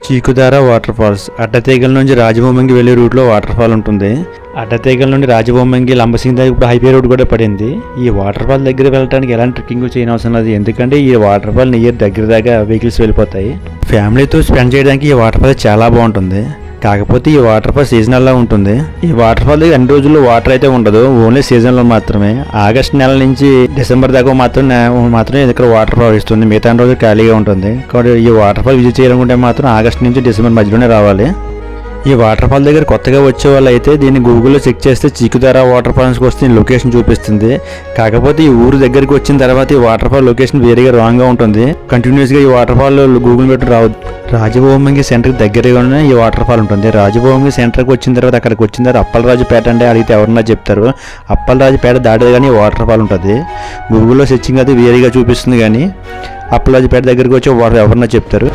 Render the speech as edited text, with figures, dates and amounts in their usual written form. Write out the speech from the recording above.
చీకుదార water falls Addateegala నుంచి రాజభూమికి వెళ్ళే రూట్లో వాటర్ ఫాల్ ఉంటుంది. అడ్డతీగల నుండి రాజభూమికి లంబసింగి దగ్గర ఇప్పుడు హైవే రోడ్ కూడా పడింది. ఈ వాటర్ ఫాల్ దగ్గర వెళ్ళడానికి ఎలాంటి ట్రెక్కింగ్ చేయనవసరం లేదు, ఎందుకంటే ఈ వాటర్ ఫాల్ నియర్ దగ్గర దాకా వెహికల్స్ వెళ్ళిపోతాయి. ఫ్యామిలీతో స్పెండ్ చేయడానికి ఈ వాటర్ ఫాల్ చాలా బాగుంటుంది. కాకపోతే ఈ వాటర్ ఫాల్ సీజనల్లా ఉంటుంది. ఈ వాటర్ ఫాల్ దగ్గర అన్ని రోజుల్లో వాటర్ అయితే ఉండదు, ఓన్లీ సీజన్లో మాత్రమే. ఆగస్ట్ నెల నుంచి డిసెంబర్ దాకా మాత్రమే ఇక్కడ వాటర్ ఫాల్ ఇస్తుంది, మిగతా రోజులు ఖాళీగా ఉంటుంది. కాబట్టి ఈ వాటర్ ఫాల్ విజిట్ చేయాలనుకుంటే మాత్రం ఆగస్ట్ నుంచి డిసెంబర్ మధ్యలోనే రావాలి. ఈ వాటర్ ఫాల్ దగ్గర కొత్తగా వచ్చే వాళ్ళు అయితే దీన్ని గూగుల్లో చెక్ చేస్తే చీకుదార వాటర్ ఫాల్స్కి వస్తే లొకేషన్ చూపిస్తుంది. కాకపోతే ఈ ఊరు దగ్గరికి వచ్చిన తర్వాత ఈ వాటర్ ఫాల్ లొకేషన్ వేరేగా రాంగ్గా ఉంటుంది. కంటిన్యూస్గా ఈ వాటర్ ఫాల్ గూగుల్ పెట్టి రావద్దు. రాజభూమికి సెంటర్కి దగ్గరగానే ఈ వాటర్ ఫాల్ ఉంటుంది. రాజభూమికి సెంటర్కి వచ్చిన తర్వాత అక్కడికి వచ్చిన తర్వాత అప్పలరాజుపేట అంటే అడిగితే ఎవరన్నా చెప్తారు. అప్పలరాజుపేట దాటగానే ఈ వాటర్ ఫాల్ ఉంటుంది. గూగుల్లో సెర్చింగ్ అది వేరేగా చూపిస్తుంది, కానీ అప్పలరాజుపేట దగ్గరికి వచ్చి ఎవరన్నా చెప్తారు.